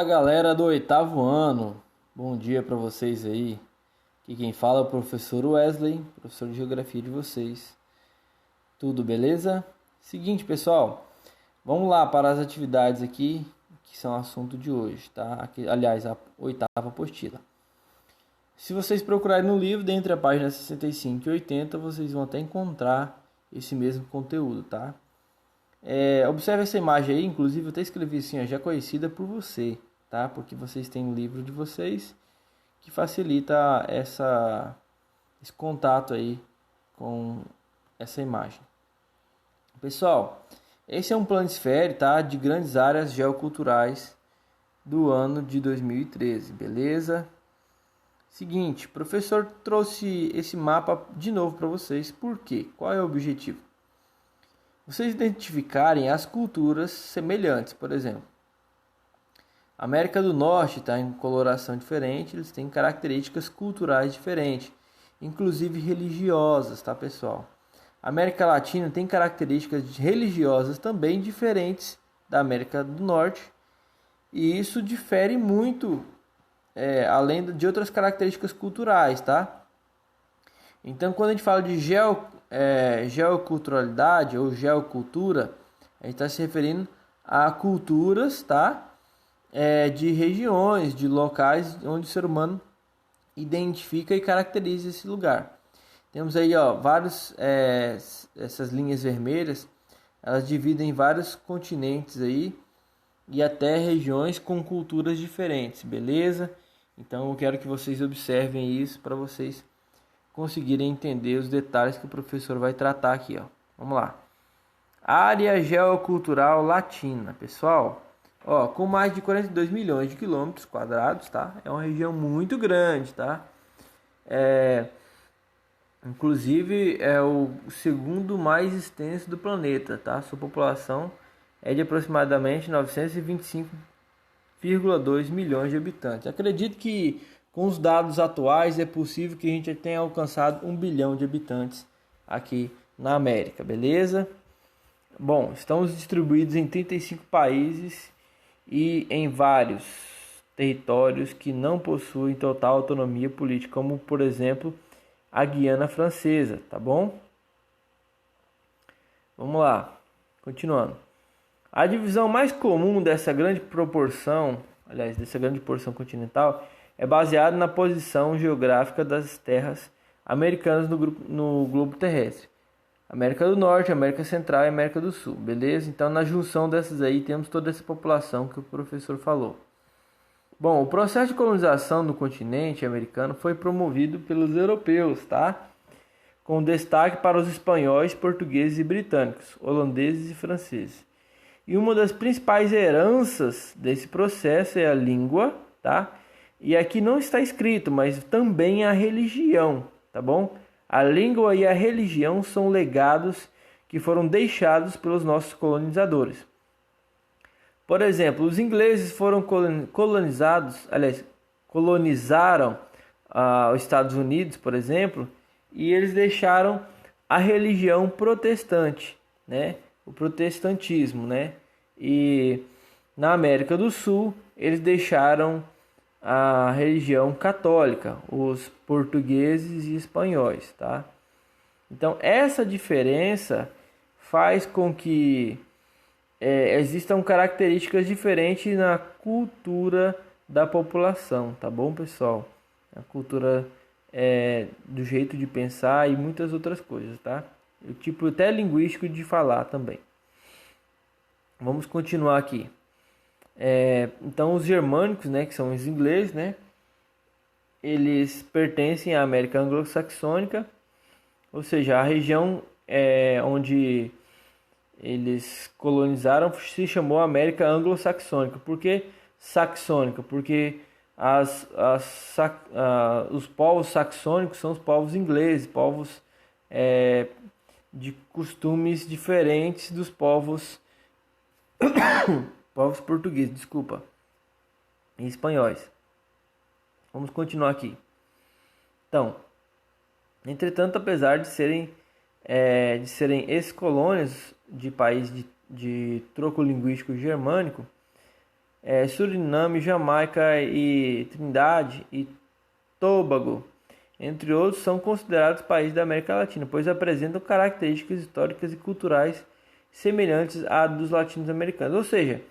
A galera do oitavo ano, bom dia para vocês aí. Aqui quem fala é o professor Wesley, professor de geografia de vocês. Tudo beleza? Seguinte, pessoal, vamos lá para as atividades aqui que são assunto de hoje, tá? Aqui, aliás, a oitava apostila. Se vocês procurarem no livro, dentre a página 65 e 80, vocês vão até encontrar esse mesmo conteúdo, tá? Observe essa imagem aí, inclusive eu até escrevi assim, ó, já conhecida por você, tá? Porque vocês têm um livro de vocês que facilita esse contato aí com essa imagem. Pessoal, esse é um planisfério, tá? De grandes áreas geoculturais do ano de 2013, beleza? Seguinte, o professor trouxe esse mapa de novo para vocês, por quê? Qual é o objetivo? Vocês identificarem as culturas semelhantes, por exemplo. A América do Norte está em coloração diferente, eles têm características culturais diferentes, inclusive religiosas, tá, pessoal? A América Latina tem características religiosas também diferentes da América do Norte, e isso difere muito, além de outras características culturais, tá? Então, quando a gente fala de geoculturalidade ou geocultura, a gente está se referindo a culturas, tá? De regiões, de locais onde o ser humano identifica e caracteriza esse lugar. Temos aí, ó, essas linhas vermelhas, elas dividem vários continentes aí e até regiões com culturas diferentes, beleza? Então eu quero que vocês observem isso para vocês conseguirem entender os detalhes que o professor vai tratar aqui, ó. Vamos lá. Área geocultural latina, pessoal. Ó, com mais de 42 milhões de quilômetros quadrados, tá? É uma região muito grande, tá? Inclusive é o segundo mais extenso do planeta, tá? Sua população é de aproximadamente 925,2 milhões de habitantes. Acredito que com os dados atuais é possível que a gente tenha alcançado 1 bilhão de habitantes aqui na América, beleza? Bom, estamos distribuídos em 35 países e em vários territórios que não possuem total autonomia política, como por exemplo a Guiana Francesa, tá bom? Vamos lá, continuando. A divisão mais comum dessa grande porção continental é baseada na posição geográfica das terras americanas no globo terrestre. América do Norte, América Central e América do Sul, beleza? Então, na junção dessas aí, temos toda essa população que o professor falou. Bom, o processo de colonização no continente americano foi promovido pelos europeus, tá? Com destaque para os espanhóis, portugueses e britânicos, holandeses e franceses. E uma das principais heranças desse processo é a língua, tá? E aqui não está escrito, mas também a religião, tá bom? A língua e a religião são legados que foram deixados pelos nossos colonizadores. Por exemplo, os ingleses foram colonizaram os Estados Unidos, por exemplo, e eles deixaram a religião protestante, né? O protestantismo, né? E na América do Sul, eles deixaram a religião católica, os portugueses e espanhóis, tá? Então essa diferença faz com que existam características diferentes na cultura da população, tá bom, pessoal? A cultura do jeito de pensar e muitas outras coisas, tá? O tipo até linguístico de falar também. Vamos continuar aqui. Então os germânicos, né, que são os ingleses, né, eles pertencem à América anglo-saxônica, ou seja, a região onde eles colonizaram se chamou América anglo-saxônica. Por que saxônica? Porque os povos saxônicos são os povos ingleses, povos de costumes diferentes dos povos portugueses, desculpa, e espanhóis. Vamos continuar aqui. Então, entretanto, apesar de serem ex-colônias de país de troco linguístico germânico, Suriname, Jamaica e Trindade e Tobago, entre outros, são considerados países da América Latina, pois apresentam características históricas e culturais semelhantes à dos latino-americanos. Ou seja,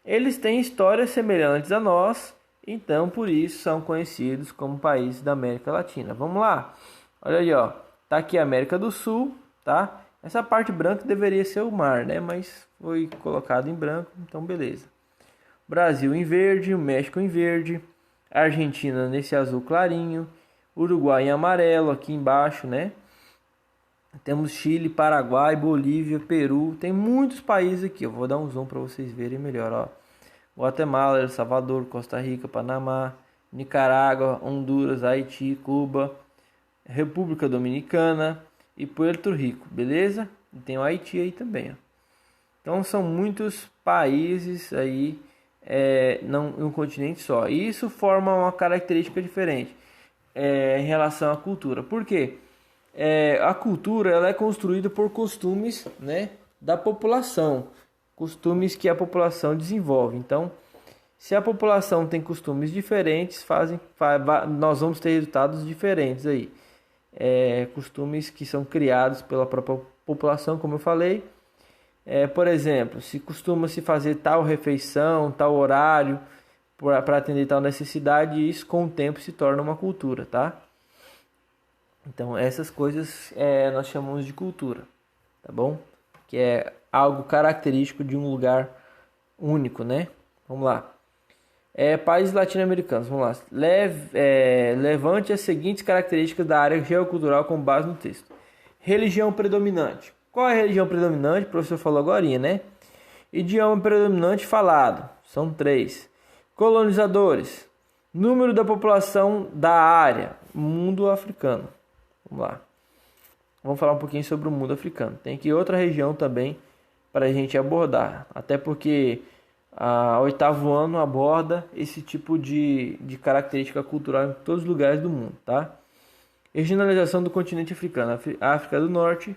eles têm histórias semelhantes a nós, então por isso são conhecidos como países da América Latina. Vamos lá. Olha aí, ó. Tá aqui a América do Sul, tá? Essa parte branca deveria ser o mar, né? Mas foi colocado em branco, então beleza. Brasil em verde, o México em verde, Argentina nesse azul clarinho, Uruguai em amarelo aqui embaixo, né? Temos Chile, Paraguai, Bolívia, Peru, tem muitos países aqui. Eu vou dar um zoom para vocês verem melhor, ó. Guatemala, El Salvador, Costa Rica, Panamá, Nicarágua, Honduras, Haiti, Cuba, República Dominicana e Puerto Rico, beleza? E tem o Haiti aí também, ó. Então são muitos países aí em um continente só. E isso forma uma característica diferente em relação à cultura. Por quê? A cultura ela é construída por costumes, né, da população, costumes que a população desenvolve. Então, se a população tem costumes diferentes, nós vamos ter resultados diferentes aí. Costumes que são criados pela própria população, como eu falei. Por exemplo, se costuma se fazer tal refeição, tal horário para atender tal necessidade, isso com o tempo se torna uma cultura, tá? Então essas coisas nós chamamos de cultura, tá bom? Que é algo característico de um lugar único, né? Vamos lá. Países latino-americanos, vamos lá. Levante as seguintes características da área geocultural com base no texto. Religião predominante. Qual é a religião predominante? O professor falou agora, né? Idioma predominante falado. São 3. Colonizadores. Número da população da área. Mundo africano. Vamos lá. Vamos falar um pouquinho sobre o mundo africano. Tem aqui outra região também para a gente abordar. Até porque o 8º ano aborda esse tipo de característica cultural em todos os lugares do mundo, tá? Regionalização do continente africano. África do Norte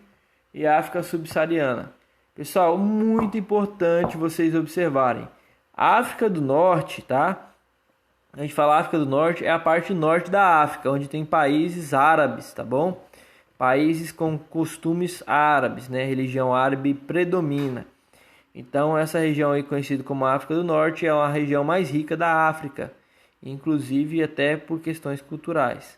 e África subsaariana. Pessoal, muito importante vocês observarem. A África do Norte, tá? A gente fala África do Norte, é a parte norte da África, onde tem países árabes, tá bom? Países com costumes árabes, né? Religião árabe predomina. Então, essa região aí conhecida como África do Norte é uma região mais rica da África, inclusive até por questões culturais.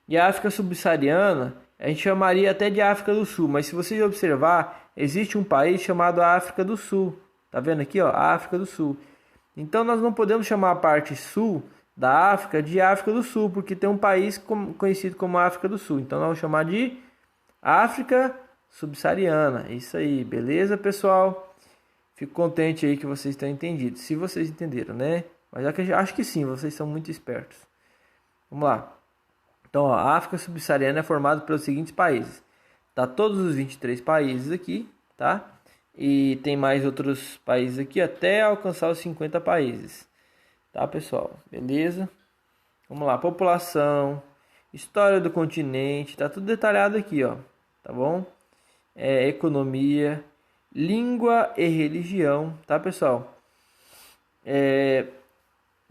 E a África subsaariana, a gente chamaria até de África do Sul, mas se vocês observar, existe um país chamado África do Sul. Tá vendo aqui, ó, África do Sul. Então nós não podemos chamar a parte sul da África de África do Sul, porque tem um país conhecido como África do Sul. Então nós vamos chamar de África subsaariana. Isso aí, beleza, pessoal? Fico contente aí que vocês tenham entendido. Se vocês entenderam, né? Mas acho que sim, vocês são muito espertos. Vamos lá. Então, ó, a África subsaariana é formada pelos seguintes países. Tá todos os 23 países aqui, tá? E tem mais outros países aqui até alcançar os 50 países. Tá, pessoal? Beleza? Vamos lá. População, história do continente, tá tudo detalhado aqui, ó. Tá bom? Economia, língua e religião, tá, pessoal?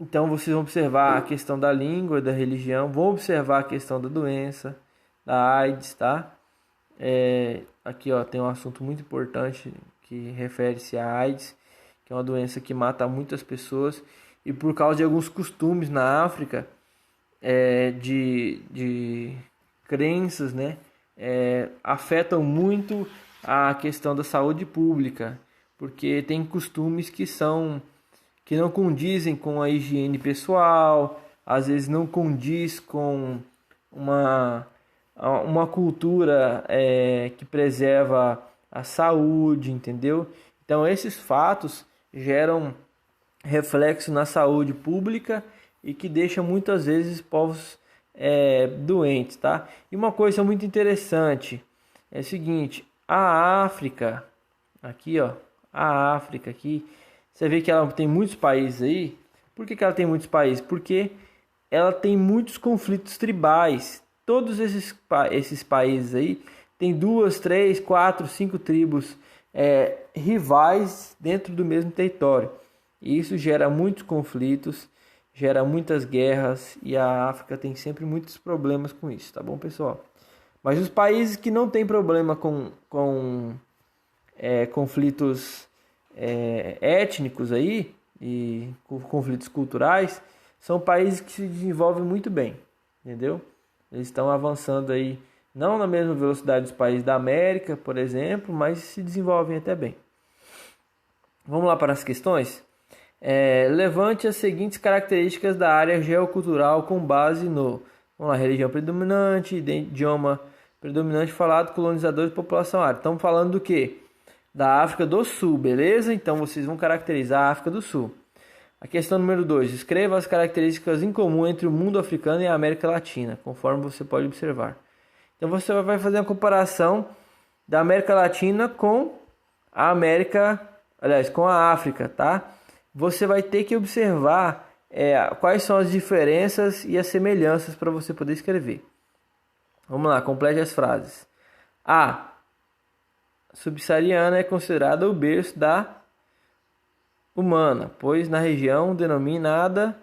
Então vocês vão observar a questão da língua, da religião, vão observar a questão da doença, da AIDS, tá? Aqui, ó, tem um assunto muito importante que refere-se à AIDS, que é uma doença que mata muitas pessoas e por causa de alguns costumes na África, de crenças, né, afetam muito a questão da saúde pública, porque tem costumes que não condizem com a higiene pessoal, às vezes não condiz com uma cultura que preserva a saúde, entendeu? Então esses fatos geram reflexo na saúde pública e que deixa muitas vezes povos doentes, tá? E uma coisa muito interessante é o seguinte: a África, aqui, ó, a África aqui, você vê que ela tem muitos países aí. Por que ela tem muitos países? Porque ela tem muitos conflitos tribais. Todos esses países aí tem 2, 3, 4, 5 tribos rivais dentro do mesmo território. E isso gera muitos conflitos, gera muitas guerras e a África tem sempre muitos problemas com isso, tá bom, pessoal? Mas os países que não têm problema com conflitos étnicos aí e conflitos culturais são países que se desenvolvem muito bem, entendeu? Eles estão avançando aí, não na mesma velocidade dos países da América, por exemplo, mas se desenvolvem até bem. Vamos lá para as questões? Levante as seguintes características da área geocultural com base no... Vamos lá, religião predominante, idioma predominante falado, colonizadores e população árabe. Estamos falando do quê? Da África do Sul, beleza? Então vocês vão caracterizar a África do Sul. A questão número 2. Escreva as características em comum entre o mundo africano e a América Latina, conforme você pode observar. Então você vai fazer uma comparação da América Latina com a com a África, tá? Você vai ter que observar quais são as diferenças e as semelhanças para você poder escrever. Vamos lá, complete as frases. A subsaariana é considerada o berço da humana, pois na região denominada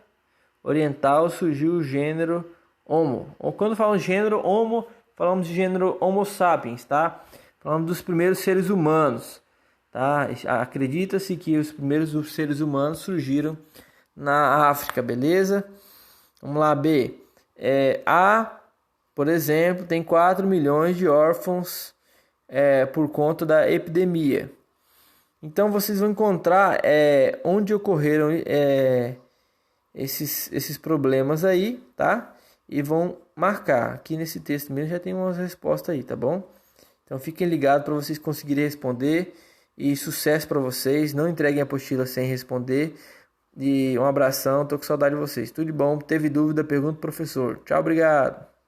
oriental surgiu o gênero Homo. Ou quando falamos gênero Homo, falamos de gênero Homo sapiens, tá? Falamos dos primeiros seres humanos, tá? Acredita-se que os primeiros seres humanos surgiram na África, beleza? Vamos lá, B. Por exemplo, tem 4 milhões de órfãos por conta da epidemia. Então vocês vão encontrar onde ocorreram esses problemas aí, tá? E vão marcar. Aqui nesse texto mesmo já tem umas respostas aí, tá bom? Então fiquem ligados para vocês conseguirem responder. E sucesso para vocês. Não entreguem a apostila sem responder. E um abração, tô com saudade de vocês. Tudo de bom. Teve dúvida, pergunta pro professor. Tchau, obrigado.